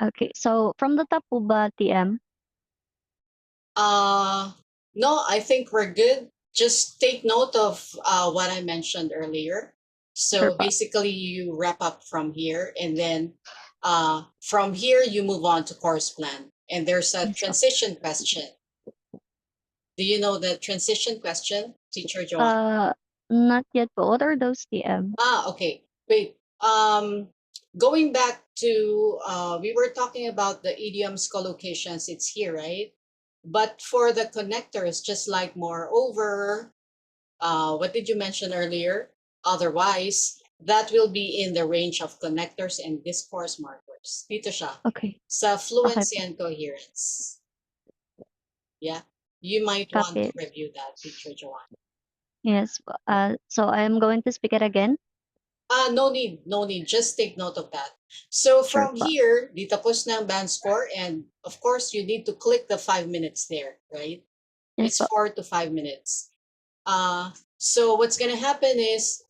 Okay, so from the top po ba, TM? No, I think we're good. Just take note of what I mentioned earlier. Sure So po. basically, you wrap up from here, and then from here, you move on to course plan. And there's a Yes po. transition question. Do you know the transition question, Teacher Joanne? Uh, Not yet po. What are those, TM? Okay. Wait. Going back to we were talking about the idioms collocations. It's here, right? But for the connectors, just like moreover, what did you mention earlier? Otherwise, that will be in the range of connectors and discourse markers. Dito siya. Okay. Sa Okay fluency po. and coherence. Yeah. You might want Copy to it. review that, Teacher Joanne. Yes po. So I'm going to speak it again. No need, no need. Just take note of that. So Sure from po. here, di tapos na ang band score, and of course, you need to click the 5 minutes there, right? Yes It's po. 4 to 5 minutes. So what's gonna happen is,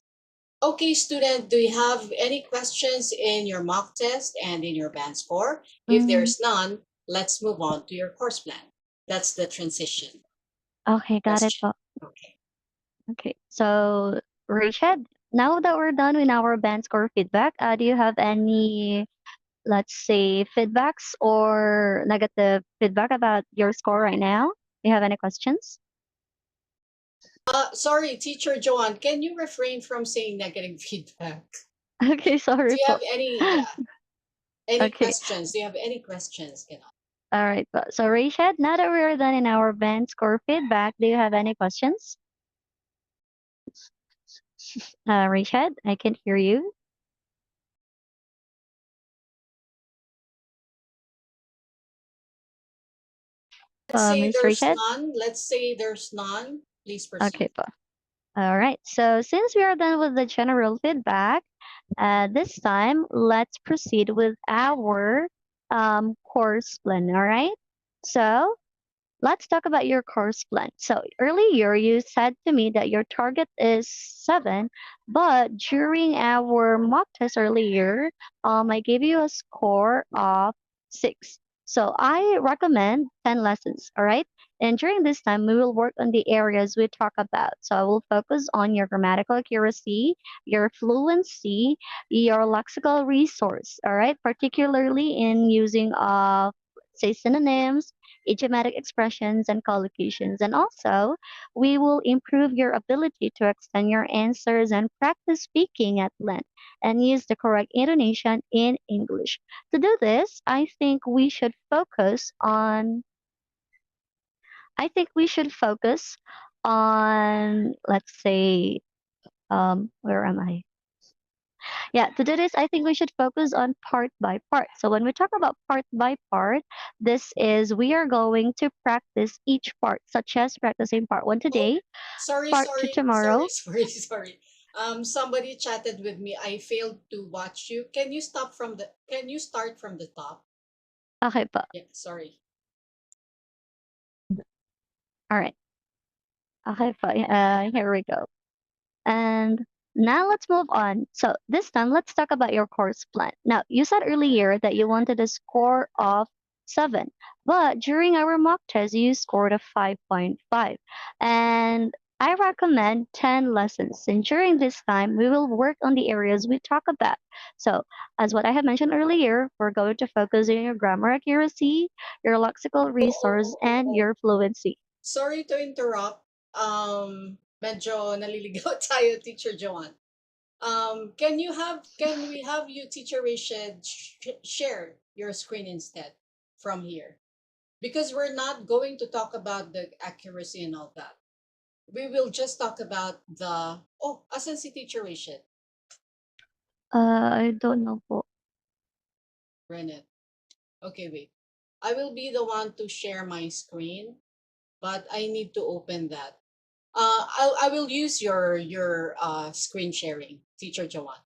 okay, student, do you have any questions in your mock test and in your band score? If Mm, there's none, let's move on to your course plan. That's the transition okay, got it question. po. Okay. Okay. So, Rachel, now that we're done with our band score feedback, do you have any, let's say, feedbacks or negative feedback about your score right now? Do you have any questions? Sorry, Teacher Joanne, can you refrain from saying negative feedback? Okay, Do sorry you po. have any, yeah, any Okay. questions? Do you have any questions? All right. So, Rachel, now that we're done in our band score feedback, do you have any questions? Rachel, I can hear you. Let's say Miss there's Rachel? none. Let's say there's none. Please Okay proceed. po. All right. So, since we are done with the general feedback, this time let's proceed with our course plan. All right. So, let's talk about your course plan. So, earlier you said to me that your target is 7, but during our mock test earlier, I gave you a score of 6. So, I recommend 10 lessons. All right. And during this time, we will work on the areas we talk about. So, I will focus on your grammatical accuracy, your fluency, your lexical resource. All right. Particularly in using of, say, synonyms, idiomatic expressions, and collocations. And also, we will improve your ability to extend your answers and practice speaking at length and use the correct intonation in English. To do this, I think we should focus on, let's say, where am I? Yeah, to do this, I think we should focus on part by part. So when we talk about part by part, this is we are going to practice each part, such as practicing part one Oh, today, sorry, part two sorry, sorry, tomorrow. sorry, sorry. Somebody chatted with me. I failed to watch you. Can you start from the top? Okay po. Yeah, sorry. All right. Okay po. Here we go. And now let's move on. So this time, let's talk about your course plan. Now, you said earlier that you wanted a score of 7, but during our mock test, you scored a 5.5. And I recommend 10 lessons. And during this time, we will work on the areas we talk about. So, as what I have mentioned earlier, we're going to focus on your grammar accuracy, your lexical Oh, oh, resource, oh, oh, and oh. your fluency. Sorry to interrupt. Medyo naliligaw tayo, Teacher Joanne. Can we have you, Teacher Rachel, share your screen instead from here? Because we're not going to talk about the accuracy and all that. We will just talk about asan si Teacher Rachel? I don't know po. Rennet. Okay, wait. I will be the one to share my screen, but I need to open that. I will use your screen sharing, Teacher Joanne.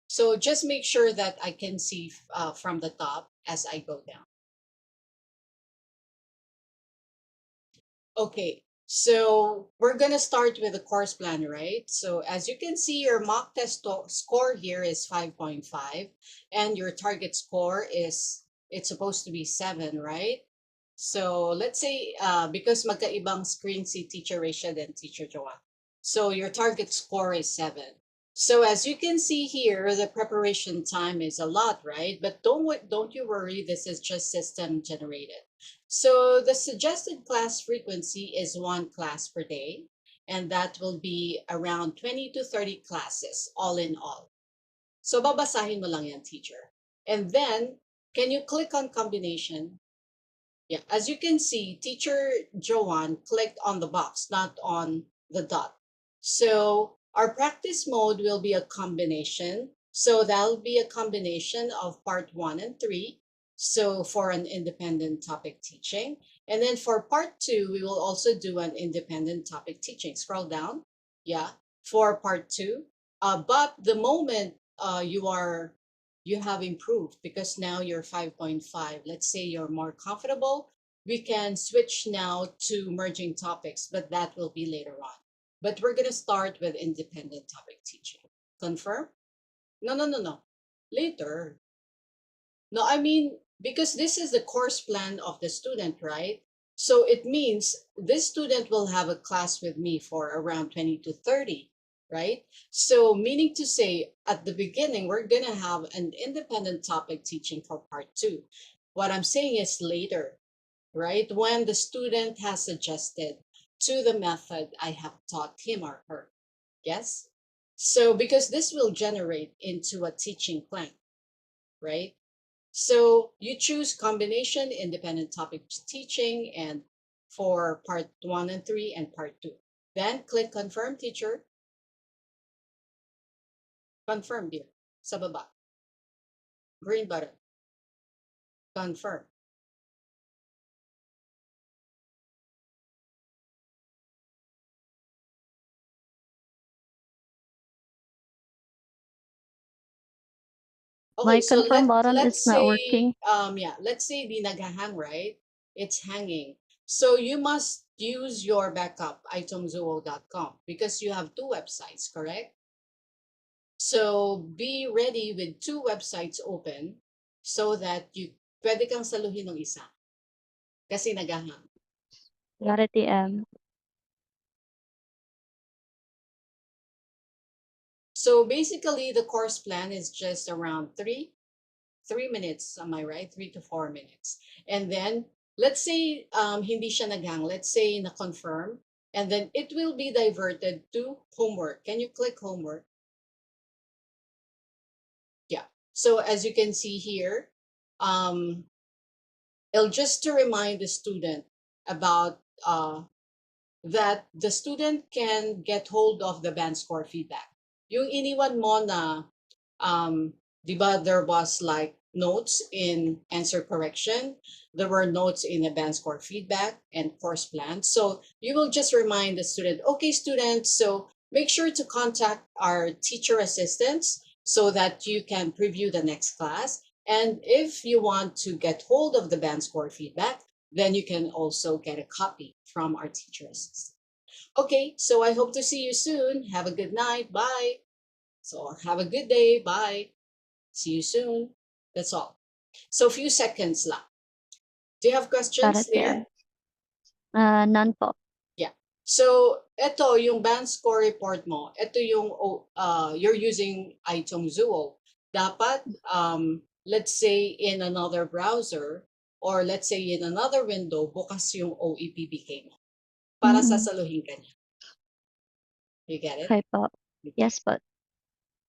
So just make sure that I can see from the top as I go down. Okay. So we're going to start with the course plan, right? So as you can see, your mock test score here is 5.5 and your target score is, it's supposed to be 7, right? So let's say, because magkaibang screen si Teacher Rachel and Teacher Joanne. So your target score is 7. So as you can see here, the preparation time is a lot, right? But don't you worry, this is just system generated. So the suggested class frequency is 1 class per day, and that will be around 20 to 30 classes all in all. So babasahin mo lang yan, teacher. And then, can you click on combination? Yeah, as you can see, Teacher Joanne clicked on the box, not on the dot. So our practice mode will be a combination. So that'll be a combination of part 1 and 3. So for an independent topic teaching. And then for part 2, we will also do an independent topic teaching. Scroll down. Yeah, for part 2. But the moment you have improved because now you're 5.5. Let's say you're more comfortable. We can switch now to merging topics, but that will be later on. But we're going to start with independent topic teaching. Confirm? No. Later. No, I mean, because this is the course plan of the student, right? So it means this student will have a class with me for around 20 to 30, right? So meaning to say, at the beginning, we're going to have an independent topic teaching for part 2. What I'm saying is later, right? When the student has adjusted to the method I have taught him or her. Yes? So because this will generate into a teaching plan, right? So you choose combination, independent topic teaching, and for part 1 and 3 and part 2. Then click confirm, teacher. Confirm, dear. Sa baba. Green button. Confirm. Okay, My so confirm button let's is not say working. let's say di naghahang, right? It's hanging. So you must use your backup itemzuo.com because you have 2 websites, correct? So be ready with 2 websites open so that you pwede kang saluhin ng isa kasi naghahang. Got it, TM. So basically the course plan is just around 3 minutes, am I right? 3 to 4 minutes. And then let's say hindi siya naghang, let's say na-confirm, and then it will be diverted to homework. Can you click homework? Yeah. So as you can see here, it'll just to remind the student about that the student can get hold of the band score feedback. Yung iniwan mo na, di ba there was like notes in answer correction, there were notes in the band score feedback and course plan. So you will just remind the student, okay, students, so make sure to contact our teacher assistants so that you can preview the next class. And if you want to get hold of the band score feedback, then you can also get a copy from our teacher assistant. Okay, so I hope to see you soon. Have a good night. Bye. So have a good day. Bye. See you soon. That's all. So a few seconds lang. Do you have Got questions it, there? TM. None po. Yeah. So ito yung band score report mo. Ito yung you're using iTunes Dapat let's say in another browser or let's say in another window, bukas yung OEPBK mo para Mm-mm. sasaluhin ka niya. You get it? Okay po. Yes po.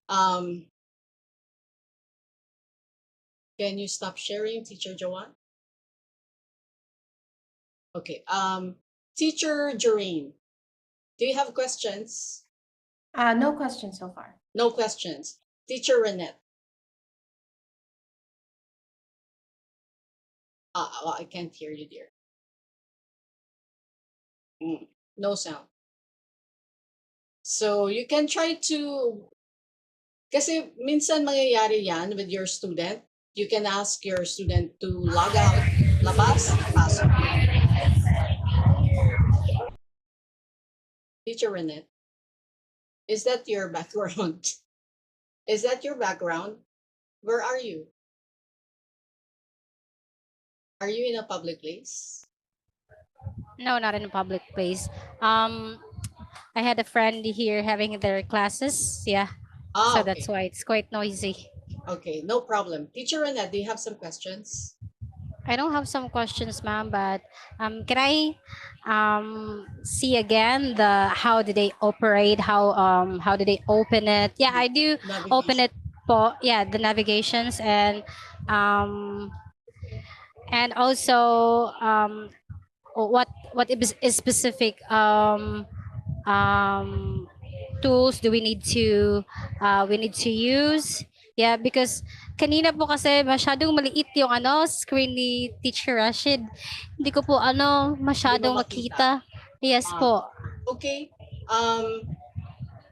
Um, can you stop sharing, Teacher Joanne? Okay. Teacher Joreen, do you have questions? No questions so far. No questions. Teacher Renette. Well, I can't hear you, dear. No sound. So you can try to, kasi minsan mangyayari yan with your student. You can ask your student to log out, labas, pasok. Teacher Renette, is that your background? Is that your background? Where are you? Are you in a public place? No, not in a public place. I had a friend here having their classes. Yeah, Ah, so okay. that's why it's quite noisy. Okay, no problem. Teacher Renette, do you have some questions? I don't have some questions, ma'am, but can I see again the how do they operate? How do they open it? Yeah, I do open Navigation. it. Yeah, the navigations um and also what is specific tools do we need to use. Yeah, because kanina po kasi masyadong maliit yung screen ni Teacher Rashid. Hindi ko po masyadong makita. makita. Yes Ah. po. Okay.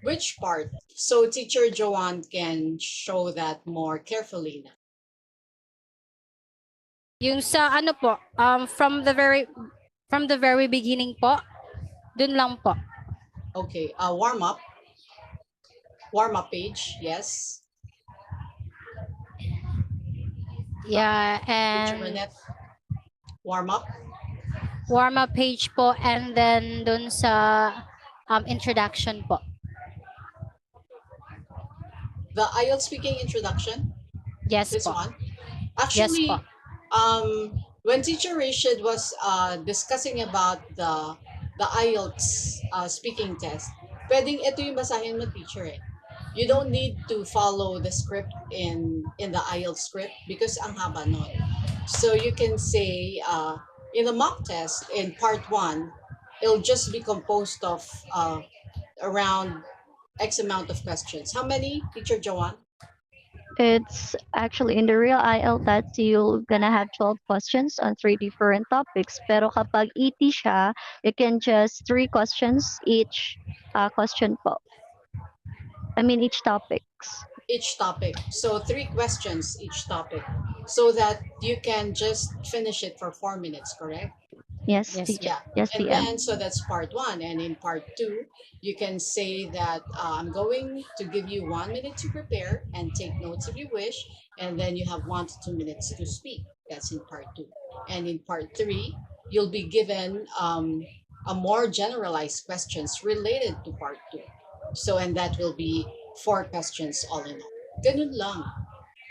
Which part? So Teacher Joanne can show that more carefully na. Yung sa po, from the very beginning po, dun lang po. Okay, warm up. Warm up page, yes. Yeah, Teacher and Renette. Warm up. warm up page po, and then dun sa introduction po. The IELTS speaking introduction. Yes This po. one. Actually, Yes when Teacher Rashid was discussing about the IELTS speaking test, pwedeng ito yung basahin mo, teacher eh. You don't need to follow the script in the IELTS script because ang haba nun. So you can say in the mock test in part 1, it'll just be composed of around X amount of questions. How many, Teacher Joanne? It's actually in the real IELTS test, you're gonna have 12 questions on 3 different topics. Pero kapag ET siya, you can just 3 questions each question po. I mean, each topics. Each topic. So 3 questions each topic so that you can just finish it for 4 minutes, correct? Yes, Yes, teacher. Yeah. Yes, And PM. then, so that's part 1. And in part 2, you can say that I'm going to give you 1 minute to prepare and take notes if you wish. And then you have 1 to 2 minutes to speak. That's in part 2. And in part 3, you'll be given a more generalized questions related to part 2. So, and that will be 4 questions all in all. Ganun lang.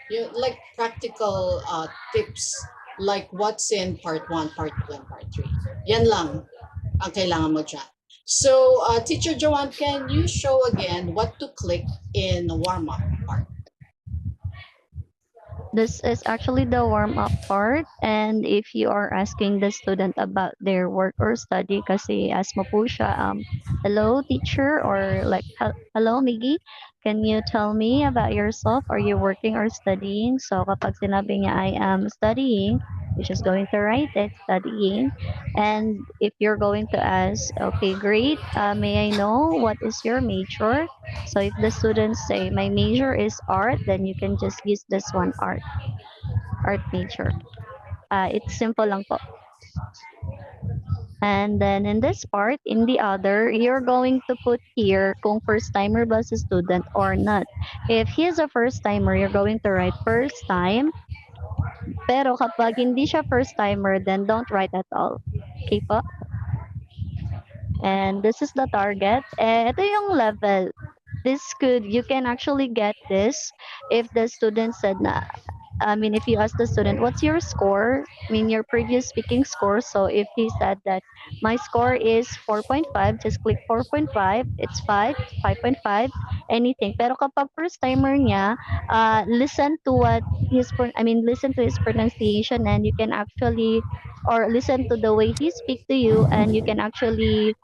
You like practical tips like what's in part 1, part 2, and part 3. Yan lang ang kailangan mo dyan. So, Teacher Joanne, can you show again what to click in the warm-up part? This is actually the warm-up part, and if you are asking the student about their work or study, kasi ask mo po siya, hello teacher, or like, hello Miggy, can you tell me about yourself? Are you working or studying? So kapag sinabi niya, I am studying, you're just going to write it, studying. And if you're going to ask, okay, great, may I know what is your major? So if the students say, my major is art, then you can just use this one, art major. It's simple lang po. And then in this part, in the other, you're going to put here kung first timer ba si student or not. If he is a first timer, you're going to write first time. Pero kapag hindi siya first timer, then don't write at all. Okay po? And this is the target. Ito yung level. You can actually get this if the student said na, I mean, if you ask the student, what's your score? I mean, your previous speaking score. So if he said that my score is 4.5, just click 4.5. It's 5, 5.5, anything. Pero kapag first timer niya, listen to listen to his pronunciation, and you can actually, or listen to the way he speak to you, and you can actually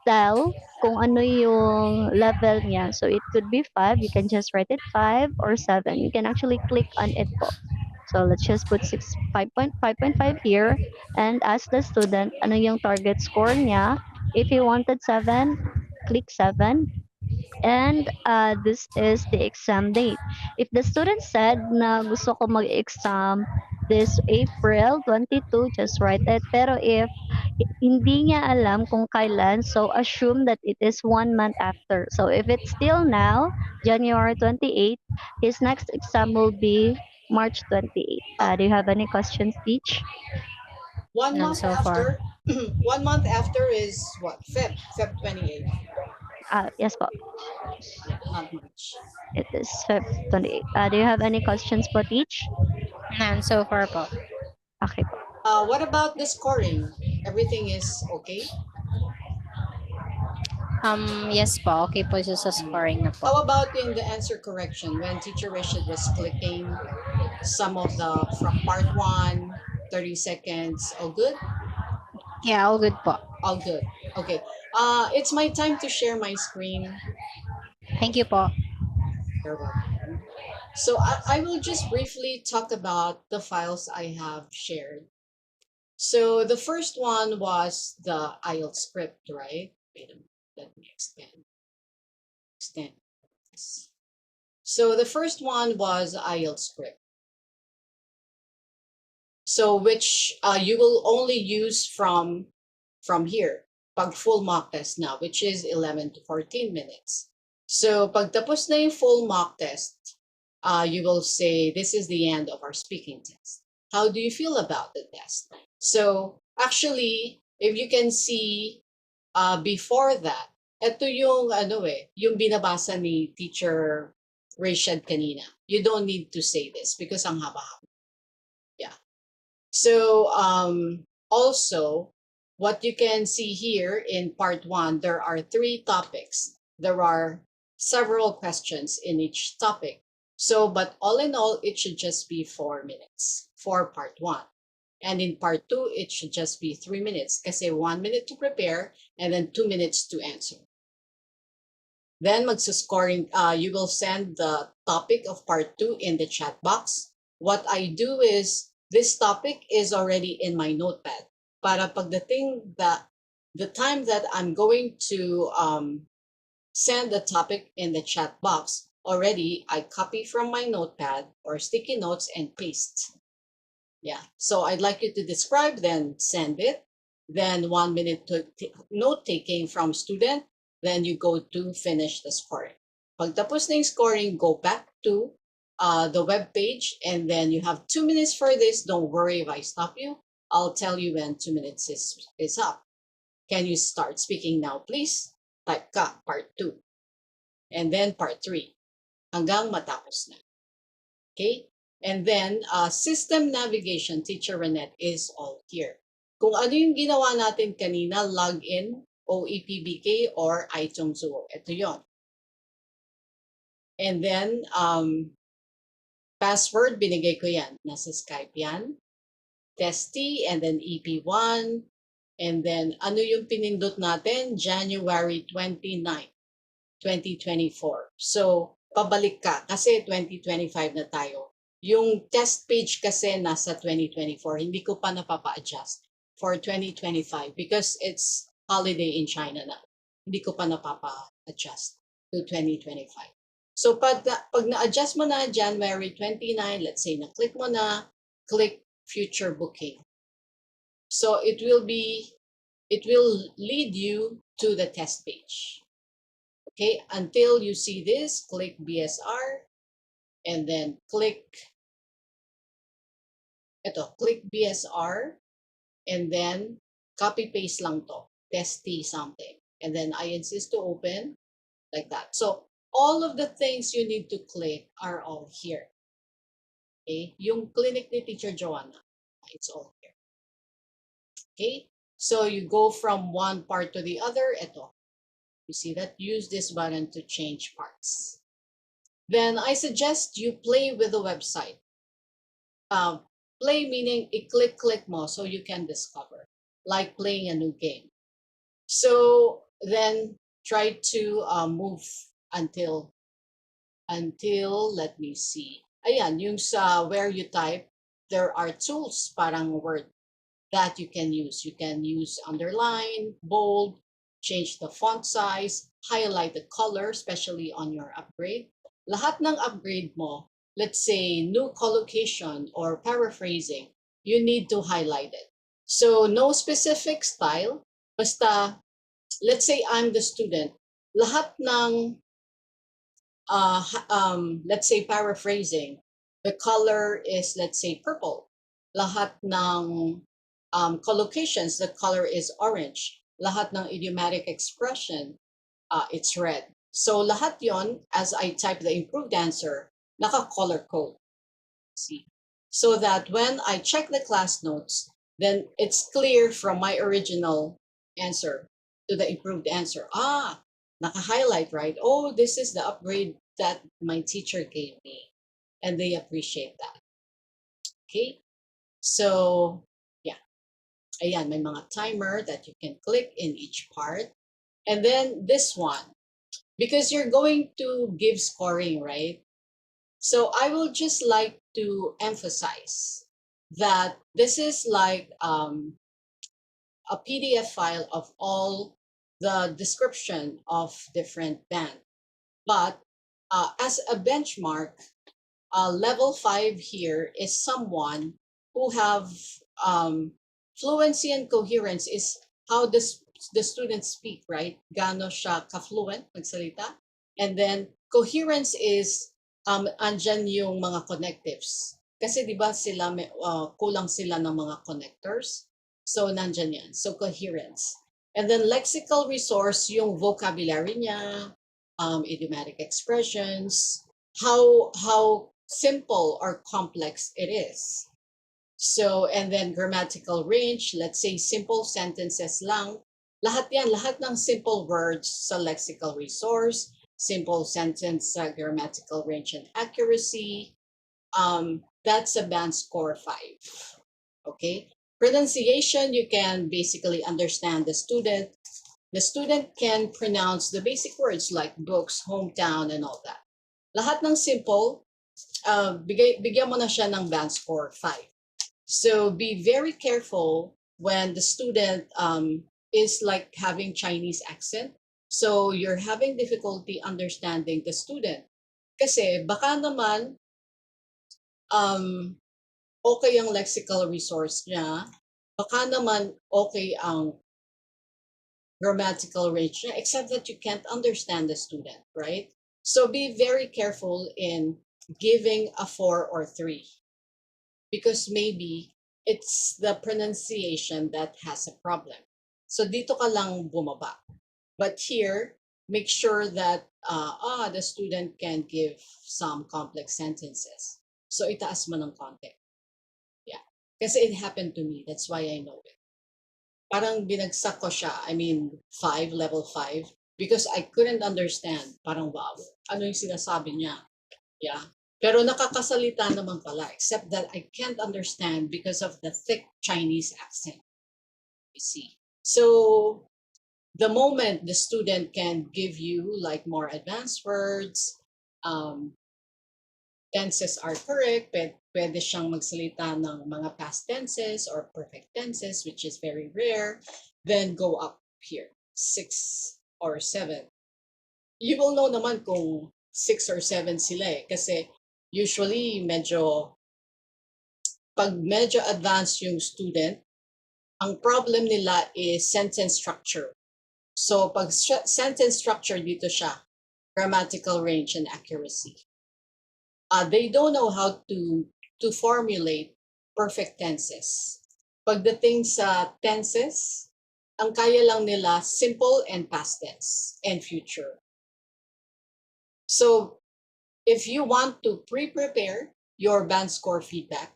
tell kung ano yung level niya. So it could be 5. You can just write it 5 or 7. You can actually click on it po. So let's just put 5.5 here and ask the student ano yung target score niya. If he wanted 7, click 7. And this is the exam date. If the student said na gusto ko mag-exam this April 22, just write it. Pero if hindi niya alam kung kailan, so assume that it is 1 month after. So if it's still now, January 28, his next exam will be March 28. Do you have any questions, Teach? One None month so far. after, 1 month after is what? Feb 28. Yes po. Yeah, not much. It is Feb 28. Do you have any questions po, Teach? None so far po. Okay po. What about the scoring? Everything is okay? Yes po. Okay po siya sa scoring na po. How about in the answer correction when Teacher Rashid was clicking some of the from part 1, 30 seconds, all good? Yeah, all good po. All good. Okay. It's my time to share my screen. Thank you po. You're welcome. So I will just briefly talk about the files I have shared. So the first one was the IELTS script, right? Wait a minute, let me extend. This. So the first one was IELTS script. So which you will only use from here, pag full mock test now, which is 11 to 14 minutes. So pag tapos na yung full mock test, you will say, this is the end of our speaking test. How do you feel about the test? So actually, if you can see before that, ito yung yung binabasa ni Teacher Rashid kanina. You don't need to say this because ang haba-haba. Yeah. So also, what you can see here in part 1, there are 3 topics. There are several questions in each topic. So, but all in all, it should just be 4 minutes for part 1. And in part 2, it should just be 3 minutes. Kasi 1 minute to prepare and then 2 minutes to answer. Then magsuscoring, you will send the topic of part 2 in the chat box. What I do is, this topic is already in my notepad. Para pagdating the time that I'm going to send the topic in the chat box, already I copy from my notepad or sticky notes and paste. Yeah, so I'd like you to describe, then send it. Then 1 minute to note taking from student, then you go to finish the scoring. Pag tapos na yung scoring, go back to the web page, and then you have 2 minutes for this. Don't worry if I stop you. I'll tell you when 2 minutes is up. Can you start speaking now, please? Type ka, part 2. And then part 3. Hanggang matapos na. Okay? And then system navigation, Teacher Renette is all here. Kung ano yung ginawa natin kanina, login, OEPBK, or iTunes Duo. Ito yon. And then, password, binigay ko yan. Nasa Skype yan. Testy, and then EP1. And then, ano yung pinindot natin? January 29, 2024. So, pabalik ka kasi 2025 na tayo. Yung test page kasi nasa 2024. Hindi ko pa napapa-adjust for 2025 because it's holiday in China na. Hindi ko pa napapa-adjust to 2025. So pag na-adjust mo na January 29, let's say na-click mo na, click future booking. So it will lead you to the test page. Okay, until you see this, click BSR and then click BSR and then copy paste lang to, testy something. And then I insist to open like that. So all of the things you need to click are all here. Okay, yung clinic ni Teacher Joanna, it's all here. Okay, so you go from one part to the other, ito. You see that? Use this button to change parts. Then I suggest you play with the website. Play meaning i-click mo so you can discover, like playing a new game. So then try to move until let me see. Ayan, yung sa where you type, there are tools parang Word that you can use. You can use underline, bold, change the font size, highlight the color, especially on your upgrade. Lahat ng upgrade mo, let's say, new collocation or paraphrasing, you need to highlight it. So no specific style, basta, let's say I'm the student, lahat ng, let's say paraphrasing, the color is, let's say, purple. Lahat ng collocations, the color is orange. Lahat ng idiomatic expression, it's red. So lahat yon, as I type the improved answer, naka-color code. See? So that when I check the class notes, then it's clear from my original answer to the improved answer. Naka-highlight, right? Oh, this is the upgrade that my teacher gave me. And they appreciate that. Okay? So, yeah. Ayan, may mga timer that you can click in each part. And then this one, because you're going to give scoring, right? So I will just like to emphasize that this is like a PDF file of all the description of different band. But as a benchmark, level 5 here is someone who have fluency and coherence is how the students speak, right? Gaano siya ka-fluent magsalita. And then coherence is andyan yung mga connectives. Kasi di ba sila kulang sila ng mga connectors. So nandyan yan. So coherence. And then lexical resource, yung vocabulary niya, idiomatic expressions, how simple or complex it is. So, and then grammatical range, let's say simple sentences lang. Lahat yan, lahat ng simple words sa lexical resource, simple sentence sa grammatical range and accuracy. That's a band score 5. Okay. Pronunciation, you can basically understand the student. The student can pronounce the basic words like books, hometown, and all that. Lahat ng simple, bigyan mo na siya ng band score 5. So be very careful when the student is like having Chinese accent. So you're having difficulty understanding the student. Kasi baka naman okay ang lexical resource niya, baka naman okay ang grammatical range niya, except that you can't understand the student, right? So be very careful in giving a 4 or 3. Because maybe it's the pronunciation that has a problem. So dito ka lang bumaba. But here, make sure that the student can give some complex sentences. So itaas mo ng konti. Yeah. Kasi it happened to me. That's why I know it. Parang binagsak ko siya. I mean, 5, level 5. Because I couldn't understand. Parang wow. Ano yung sinasabi niya? Yeah. Pero nakakasalita naman pala, except that I can't understand because of the thick Chinese accent. You see. So the moment the student can give you like more advanced words, tenses are correct, pwede siyang magsalita ng mga past tenses or perfect tenses, which is very rare, then go up here, 6 or 7. You will know naman kung 6 or 7 sila kasi usually pag medyo advanced yung student, ang problem nila is sentence structure. So pag sentence structure, dito siya, grammatical range and accuracy. They don't know how to formulate perfect tenses. Pagdating sa tenses, ang kaya lang nila simple and past tense and future. So if you want to pre-prepare your band score feedback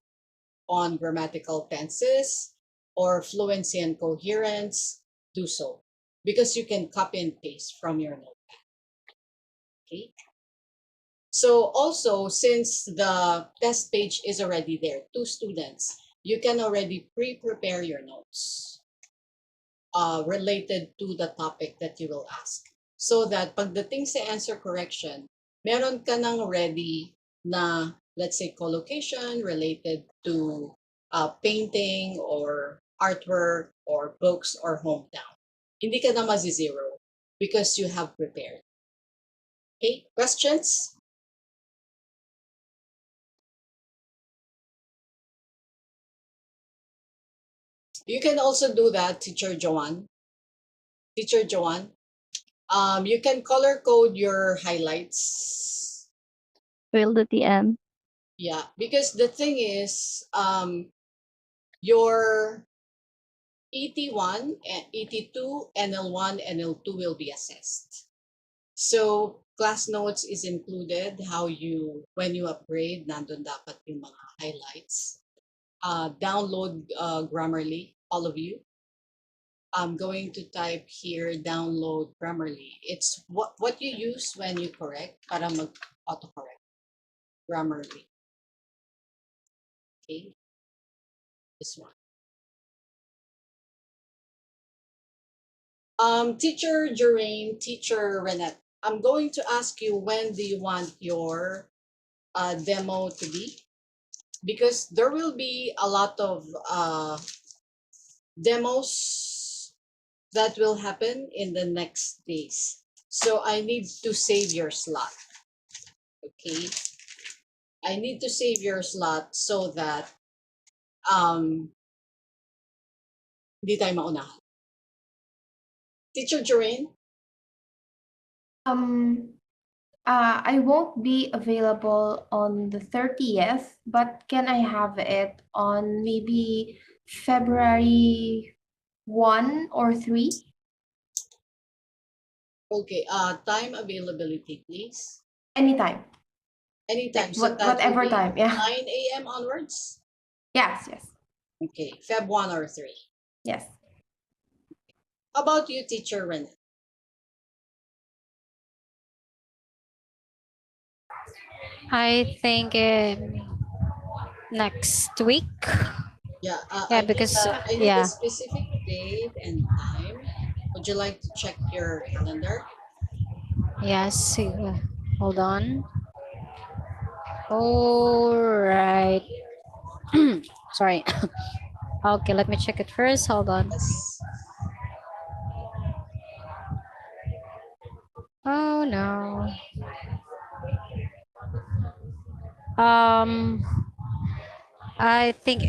on grammatical tenses or fluency and coherence, do so. Because you can copy and paste from your notepad. Okay. So also, since the test page is already there to students, you can already pre-prepare your notes related to the topic that you will ask. So that pagdating sa answer correction, meron ka nang ready na, let's say, collocation related to painting or artwork or books or hometown. Hindi ka na mazi-zero because you have prepared. Okay, questions? You can also do that, Teacher Joanne. Teacher Joanne, you can color code your highlights. We'll do TM. Yeah, because the thing is, your ET1, ET2, NL1, NL2 will be assessed. So class notes is included. When you upgrade, nandun dapat yung mga highlights. Download Grammarly, all of you. I'm going to type here, download Grammarly. It's what you use when you correct para mag-autocorrect. Grammarly. Okay, this one. Teacher Jeraine, Teacher Renette, I'm going to ask you, when do you want your demo to be? Because there will be a lot of demos that will happen in the next days. So I need to save your slot. Okay. I need to save your slot so that hindi tayo maunahan. Teacher Jeraine? I won't be available on the 30th, but can I have it on maybe February 1 or 3? Okay, time availability, please. Anytime. Anytime. Like, So that will whatever be time, yeah. 9 a.m. onwards? Yes, yes, Okay, Feb 1 or 3. yes. How about you, Teacher Renette? I think next week. Yeah, Yeah, because I need yeah. a specific date and time. Would you like to check your calendar? Yes. Hold on. All right. Sorry. Okay, let me check it first. Hold on. Yes. Oh no. Um, I think